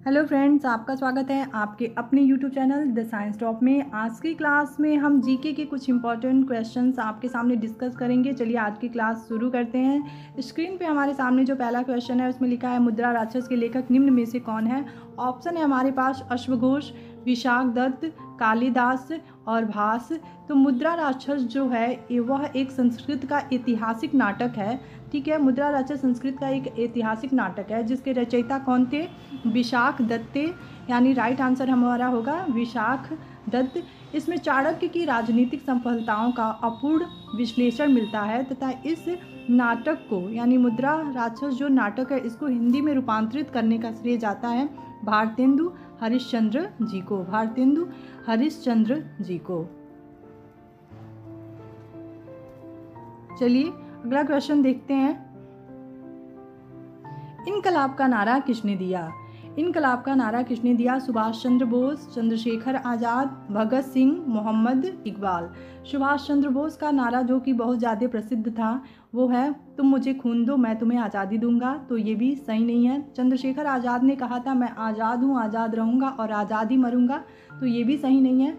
Hello friends, आपका स्वागत है आपके अपने YouTube channel the science top में। आज की क्लास में हम जीके के कुछ इंपॉर्टेंट क्वेश्चंस आपके सामने डिस्कस करेंगे। चलिए आज की क्लास शुरू करते हैं। स्क्रीन पे हमारे सामने जो पहला क्वेश्चन है उसमें लिखा है मुद्रा राक्षस के लेखक निम्न में से कौन है। ऑप्शन है हमारे पास अश्वघोष, विशाख दत्त, कालिदास और भास। तो मुद्रा राक्षस जो है वह एक संस्कृत का ऐतिहासिक नाटक है। ठीक है, मुद्रा राक्षस संस्कृत का एक ऐतिहासिक नाटक है जिसके रचयिता कौन थे, विशाख दत्त। यानी राइट आंसर हमारा होगा विशाख दत्त। इसमें चाणक्य की राजनीतिक सफलताओं का अपूर्ण विश्लेषण मिलता है तथा इस नाटक को यानी मुद्रा राक्षस जो नाटक है इसको हिंदी में रूपांतरित करने का श्रेय जाता है भारतेंदु हरिश्चंद्र जी को। भारतेंदु हरिश्चंद्र जी को। चलिए अगला क्वेश्चन देखते हैं। इनकलाब का नारा किसने दिया। इनकलाब का नारा किसने दिया। सुभाष चंद्र बोस, चंद्रशेखर आज़ाद, भगत सिंह, मोहम्मद इकबाल। सुभाष चंद्र बोस का नारा जो कि बहुत ज़्यादा प्रसिद्ध था वो है तुम मुझे खून दो मैं तुम्हें आज़ादी दूंगा। तो ये भी सही नहीं है। चंद्रशेखर आज़ाद ने कहा था मैं आज़ाद हूँ, आज़ाद रहूँगा और आज़ाद ही मरूँगा। तो ये भी सही नहीं है।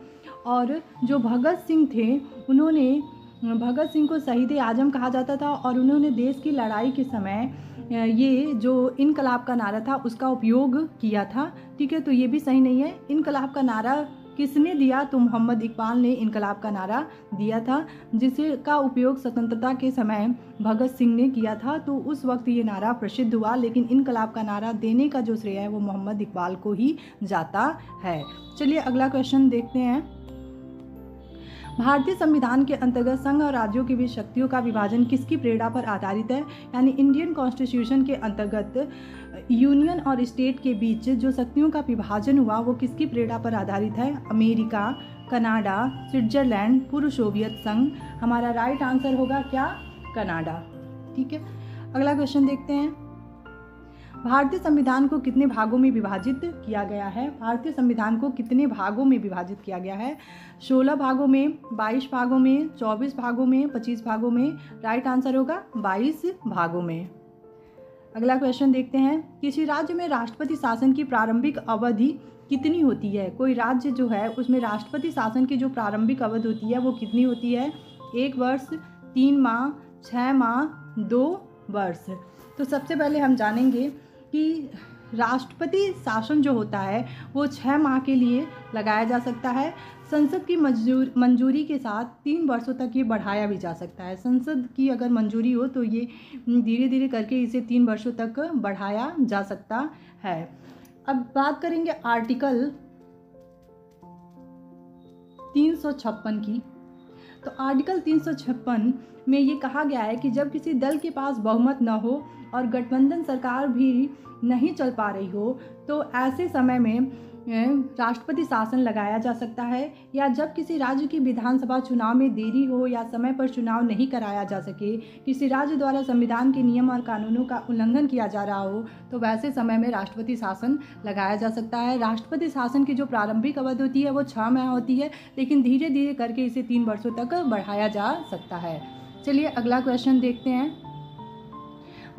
और जो भगत सिंह थे उन्होंने भगत सिंह को शहीद आजम कहा जाता था और उन्होंने देश की लड़ाई के समय ये जो इनकलाब का नारा था उसका उपयोग किया था। ठीक है, तो ये भी सही नहीं है। इनकलाब का नारा किसने दिया। तो मोहम्मद इकबाल ने इनकलाब का नारा दिया था जिसका उपयोग स्वतंत्रता के समय भगत सिंह ने किया था। तो उस वक्त ये नारा प्रसिद्ध हुआ, लेकिन इनकलाब का नारा देने का जो श्रेय है वो मोहम्मद इकबाल को ही जाता है। चलिए अगला क्वेश्चन देखते हैं। भारतीय संविधान के अंतर्गत संघ और राज्यों के बीच शक्तियों का विभाजन किसकी प्रेरणा पर आधारित है। यानी इंडियन कॉन्स्टिट्यूशन के अंतर्गत यूनियन और स्टेट के बीच जो शक्तियों का विभाजन हुआ वो किसकी प्रेरणा पर आधारित है। अमेरिका, कनाडा, स्विट्जरलैंड, पूर्व सोवियत संघ। हमारा राइट आंसर होगा क्या, कनाडा। ठीक है, अगला क्वेश्चन देखते हैं। भारतीय संविधान को कितने भागों में विभाजित किया गया है। भारतीय संविधान को कितने भागों में विभाजित किया गया है। 16 भागों में, 22 भागों में, 24 भागों में, 25 भागों में। राइट आंसर होगा 22 भागों में। अगला क्वेश्चन देखते हैं। किसी राज्य में राष्ट्रपति शासन की प्रारंभिक अवधि कितनी होती है। कोई राज्य जो है उसमें राष्ट्रपति शासन की जो प्रारंभिक अवधि होती है वो कितनी होती है। 1 वर्ष, 3 माह, 6 माह, 2 वर्ष। तो सबसे पहले हम जानेंगे कि राष्ट्रपति शासन जो होता है वो 6 माह के लिए लगाया जा सकता है। संसद की मंजूरी के साथ 3 वर्षों तक ये बढ़ाया भी जा सकता है। संसद की अगर मंजूरी हो तो ये धीरे धीरे करके इसे 3 वर्षों तक बढ़ाया जा सकता है। अब बात करेंगे आर्टिकल 356 की। तो आर्टिकल 356 में ये कहा गया है कि जब किसी दल के पास बहुमत न हो और गठबंधन सरकार भी नहीं चल पा रही हो तो ऐसे समय में राष्ट्रपति शासन लगाया जा सकता है। या जब किसी राज्य की विधानसभा चुनाव में देरी हो या समय पर चुनाव नहीं कराया जा सके, किसी राज्य द्वारा संविधान के नियम और कानूनों का उल्लंघन किया जा रहा हो तो वैसे समय में राष्ट्रपति शासन लगाया जा सकता है। राष्ट्रपति शासन की जो प्रारंभिक अवधि होती है वो 6 माह होती है, लेकिन धीरे धीरे करके इसे 3 वर्षों तक बढ़ाया जा सकता है। चलिए अगला क्वेश्चन देखते हैं।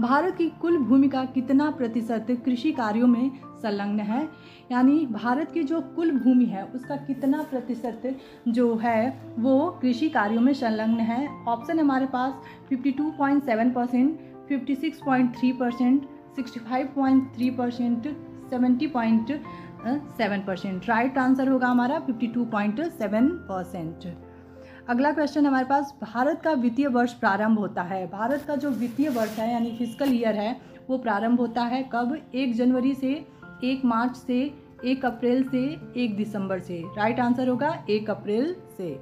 भारत की कुल भूमि का कितना प्रतिशत कृषि कार्यों में संलग्न है। यानी भारत की जो कुल भूमि है उसका कितना प्रतिशत जो है वो कृषि कार्यों में संलग्न है। ऑप्शन हमारे पास 52.7%, 56.3%, 65.3%, 70.7%। राइट आंसर होगा हमारा 52.7%। अगला क्वेश्चन हमारे पास। भारत का वित्तीय वर्ष प्रारंभ होता है। भारत का जो वित्तीय वर्ष है यानी फिस्कल ईयर है वो प्रारंभ होता है कब। 1 जनवरी से, 1 मार्च से, 1 अप्रैल से, 1 दिसंबर से। राइट आंसर होगा 1 अप्रैल से।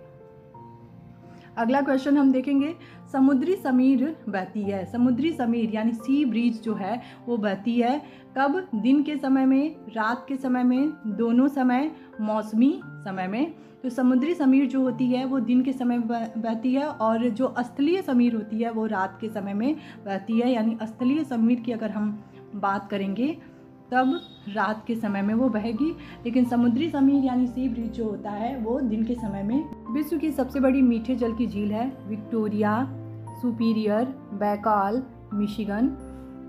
अगला क्वेश्चन हम देखेंगे। समुद्री समीर बहती है। समुद्री समीर यानी सी ब्रीज जो है वो बहती है कब। दिन के समय में, रात के समय में, दोनों समय, मौसमी समय में। तो समुद्री समीर जो होती है वो दिन के समय बहती है और जो स्थलीय समीर होती है वो रात के समय में बहती है। यानी स्थलीय समीर की अगर हम बात करेंगे तब रात के समय में वो बहेगी, लेकिन समुद्री समीर यानी सी ब्रीज जो होता है वो दिन के समय में। विश्व की सबसे बड़ी मीठे जल की झील है विक्टोरिया, सुपीरियर, बैकाल, मिशिगन।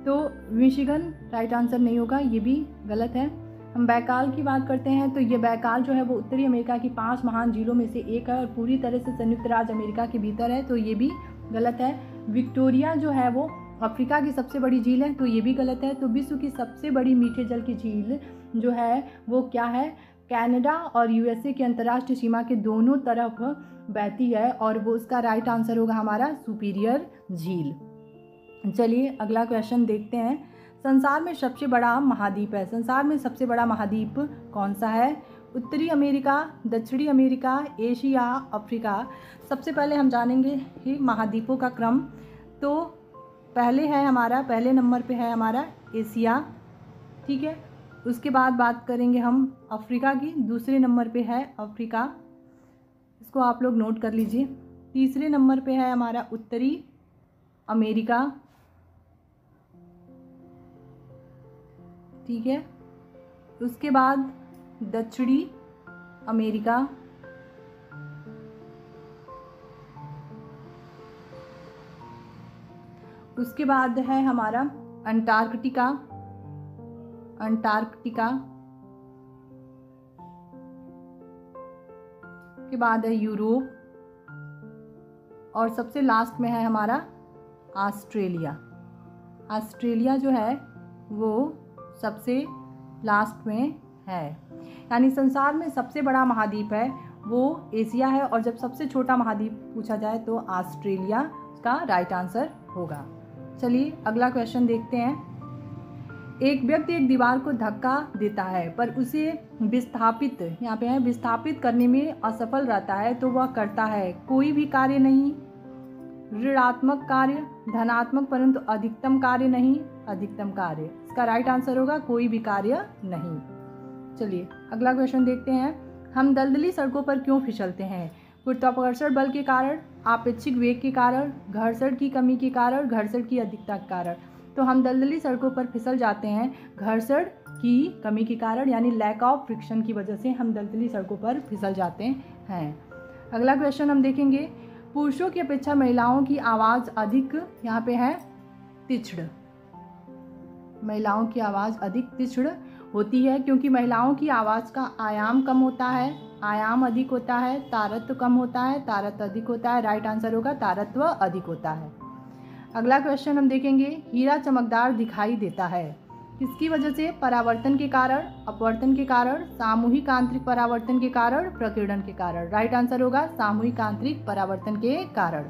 तो मिशिगन राइट आंसर नहीं होगा, ये भी गलत है। हम बैकाल की बात करते हैं तो ये बैकाल जो है वो उत्तरी अमेरिका की 5 महान झीलों में से एक है और पूरी तरह से संयुक्त राज्य अमेरिका के भीतर है, तो ये भी गलत है। विक्टोरिया जो है वो अफ्रीका की सबसे बड़ी झील है, तो ये भी गलत है। तो विश्व की सबसे बड़ी मीठे जल की झील जो है वो क्या है? कनाडा और यूएसए की अंतर्राष्ट्रीय सीमा के दोनों तरफ बहती है और वो उसका राइट आंसर होगा हमारा सुपीरियर झील। चलिए अगला क्वेश्चन देखते हैं। संसार में सबसे बड़ा महाद्वीप है, संसार में सबसे बड़ा महाद्वीप कौन सा है? उत्तरी अमेरिका, दक्षिणी अमेरिका, एशिया, अफ्रीका। सबसे पहले हम जानेंगे कि महाद्वीपों का क्रम। तो पहले नंबर पे है हमारा एशिया, ठीक है। उसके बाद बात करेंगे हम अफ्रीका की, दूसरे नंबर पे है अफ्रीका, इसको आप लोग नोट कर लीजिए। तीसरे नंबर पे है हमारा उत्तरी अमेरिका, ठीक है। उसके बाद दक्षिणी अमेरिका, उसके बाद है हमारा अंटार्कटिका, के बाद है यूरोप और सबसे लास्ट में है हमारा ऑस्ट्रेलिया। ऑस्ट्रेलिया जो है वो सबसे लास्ट में है। यानी संसार में सबसे बड़ा महाद्वीप है वो एशिया है और जब सबसे छोटा महाद्वीप पूछा जाए तो ऑस्ट्रेलिया का राइट आंसर होगा। चलिए अगला क्वेश्चन देखते हैं। एक व्यक्ति एक दीवार को धक्का देता है पर उसे विस्थापित, यहाँ पे है, विस्थापित करने में असफल रहता है तो वह करता है कोई भी कार्य नहीं, ऋणात्मक कार्य, धनात्मक परंतु अधिकतम कार्य नहीं, अधिकतम कार्य। इसका राइट आंसर होगा कोई भी कार्य नहीं। चलिए अगला क्वेश्चन देखते हैं। हम दलदली सड़कों पर क्यों फिसलते हैं? गुरुत्वाकर्षण बल के कारण, आपेक्षिक वेग के कारण, घर्षण की कमी के कारण, घर्षण की अधिकता के कारण। तो हम दलदली सड़कों पर फिसल जाते हैं घर्षण की कमी के कारण, यानी लैक ऑफ फ्रिक्शन की वजह से हम दलदली सड़कों पर फिसल जाते हैं। अगला क्वेश्चन हम देखेंगे। पुरुषों की अपेक्षा महिलाओं की आवाज़ अधिक, यहाँ पे है तीक्ष्ण, महिलाओं की आवाज़ अधिक तीक्ष्ण होती है क्योंकि महिलाओं की आवाज़ का आयाम कम होता है, आयाम अधिक होता है, तारत्व कम होता है, तारत्व अधिक होता है। राइट आंसर होगा तारत्व अधिक होता है। अगला क्वेश्चन हम देखेंगे। हीरा चमकदार दिखाई देता है किसकी वजह से? परावर्तन के कारण, अपवर्तन के कारण, सामूहिक आंतरिक परावर्तन के कारण, प्रकीर्णन के कारण। राइट आंसर होगा सामूहिक आंतरिक परावर्तन के कारण।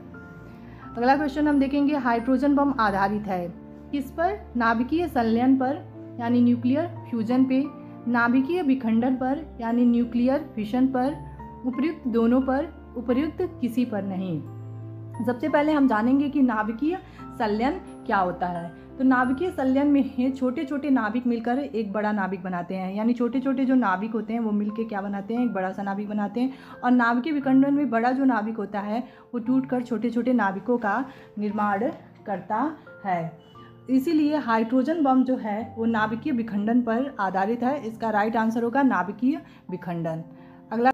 अगला क्वेश्चन हम देखेंगे। हाइड्रोजन बम आधारित है किस पर? नाभिकीय संलयन पर यानी न्यूक्लियर फ्यूजन पे, नाभिकीय विखंडन पर यानी न्यूक्लियर फिशन पर, उपर्युक्त दोनों पर, उपर्युक्त किसी पर नहीं। सबसे पहले हम जानेंगे कि नाभिकीय संलयन क्या होता है। तो नाभिकीय संलयन में छोटे छोटे नाभिक मिलकर एक बड़ा नाभिक बनाते हैं, यानी छोटे छोटे जो नाभिक होते हैं वो मिलकर क्या बनाते हैं? एक बड़ा सा नाभिक बनाते हैं। और नाभिकीय विखंडन में बड़ा जो नाभिक होता है वो टूटकर छोटे छोटे नाभिकों का निर्माण करता है। इसीलिए हाइड्रोजन बम जो है वो नाभिकीय विखंडन पर आधारित है। इसका राइट आंसर होगा नाभिकीय विखंडन। अगला,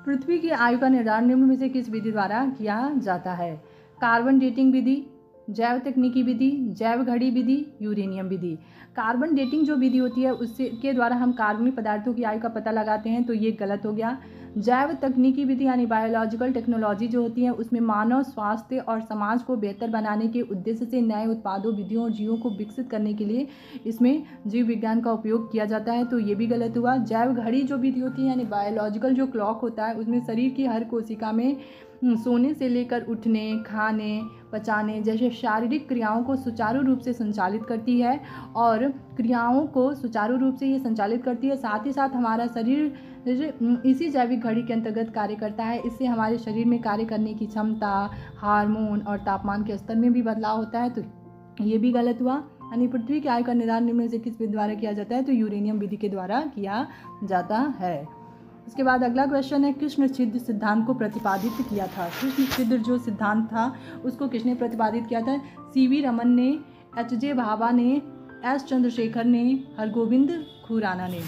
पृथ्वी की आयु का निर्धारण निम्न में से किस विधि द्वारा किया जाता है? कार्बन डेटिंग विधि, जैव तकनीकी विधि, जैव घड़ी विधि, यूरेनियम विधि। कार्बन डेटिंग जो विधि होती है उससे के द्वारा हम कार्बनिक पदार्थों की आयु का पता लगाते हैं, तो ये गलत हो गया। जैव तकनीकी विधि यानी बायोलॉजिकल टेक्नोलॉजी जो होती है उसमें मानव स्वास्थ्य और समाज को बेहतर बनाने के उद्देश्य से नए उत्पादों, विधियों और जीवों को विकसित करने के लिए इसमें जीव विज्ञान का उपयोग किया जाता है, तो ये भी गलत हुआ। जैव घड़ी जो विधि होती है यानी बायोलॉजिकल जो क्लॉक होता है उसमें शरीर की हर कोशिका में सोने से लेकर उठने, खाने, पचाने जैसे शारीरिक क्रियाओं को सुचारू रूप से संचालित करती है और क्रियाओं को सुचारू रूप से ये संचालित करती है। साथ ही साथ हमारा शरीर इसी जैविक घड़ी के अंतर्गत कार्य करता है। इससे हमारे शरीर में कार्य करने की क्षमता, हार्मोन और तापमान के स्तर में भी बदलाव होता है, तो ये भी गलत हुआ। यानी पृथ्वी की आयु का निर्धारण निम्न में से किस विधि द्वारा किया जाता है? तो यूरेनियम विधि के द्वारा किया जाता है। उसके बाद अगला क्वेश्चन है। कृष्ण छिद्र सिद्धांत को प्रतिपादित किया था। कृष्ण छिद्र जो सिद्धांत था उसको किसने प्रतिपादित किया था? सीवी रमन ने, एच.जे. भाभा ने, एस. चंद्रशेखर ने, हरगोविंद खुराना ने।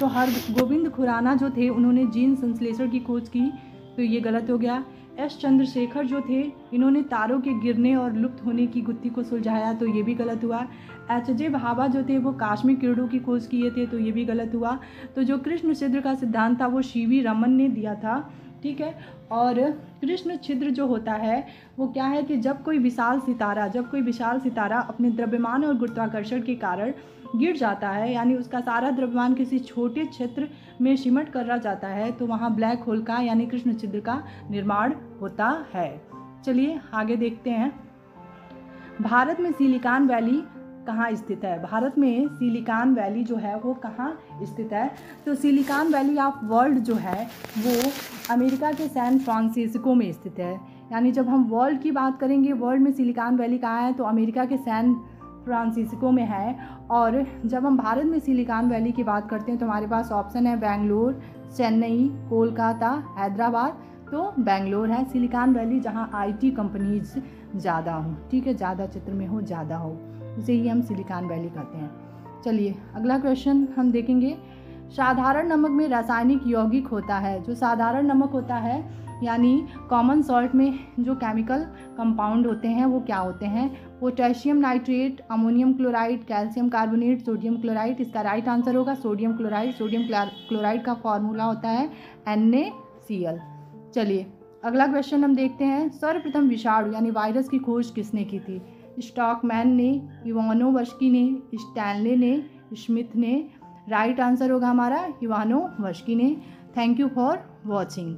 तो हरगोविंद खुराना जो थे उन्होंने जीन संश्लेषण की खोज की, तो ये गलत हो गया। एस. चंद्रशेखर जो थे इन्होंने तारों के गिरने और लुप्त होने की गुत्थी को सुलझाया, तो ये भी गलत हुआ। H.J. भाभा जो थे वो कॉस्मिक किरणों की खोज किए थे, तो ये भी गलत हुआ। तो जो कृष्ण छिद्र का सिद्धांत था वो C.V. रमन ने दिया था, ठीक है। और कृष्ण छिद्र जो होता है वो क्या है कि जब कोई विशाल सितारा अपने द्रव्यमान और गुरुत्वाकर्षण के कारण गिर जाता है, यानी उसका सारा द्रव्यमान किसी छोटे क्षेत्र में सिमट कर रह जाता है, तो वहाँ ब्लैक होल का यानी कृष्ण छिद्र का निर्माण होता है। चलिए आगे देखते हैं। भारत में सिलिकॉन वैली कहाँ स्थित है? भारत में सिलिकॉन वैली जो है वो कहाँ स्थित है? तो सिलिकॉन वैली ऑफ वर्ल्ड जो है वो अमेरिका के सैन फ्रांसिस्को में स्थित है। यानी जब हम वर्ल्ड की बात करेंगे, वर्ल्ड में सिलिकॉन वैली कहाँ है, तो अमेरिका के सैन फ्रांसिस्को में है। और जब हम भारत में सिलिकॉन वैली की बात करते हैं तो हमारे पास ऑप्शन है बेंगलोर, चेन्नई, कोलकाता, हैदराबाद। तो बेंगलोर है सिलिकॉन वैली, जहाँ IT कंपनीज ज़्यादा हो, ठीक है, ज़्यादा क्षेत्र में हो, ज़्यादा हो, उसे ही हम सिलिकॉन वैली कहते हैं। चलिए अगला क्वेश्चन हम देखेंगे। साधारण नमक में रासायनिक यौगिक होता है। जो साधारण नमक होता है यानी कॉमन सॉल्ट में जो केमिकल कंपाउंड होते हैं वो क्या होते हैं? Potassium nitrate, ammonium chloride, calcium carbonate, sodium chloride. इसका राइट आंसर होगा सोडियम क्लोराइड। सोडियम क्लोराइड का फॉर्मूला होता है NaCl। चलिए अगला क्वेश्चन हम देखते हैं। सर्वप्रथम विषाणु यानी वायरस की खोज किसने की थी? स्टॉकमैन ने, इवानोवस्की ने, स्टैनले ने, स्मिथ ने। राइट आंसर होगा हमारा इवानोवस्की ने। Thank you for watching.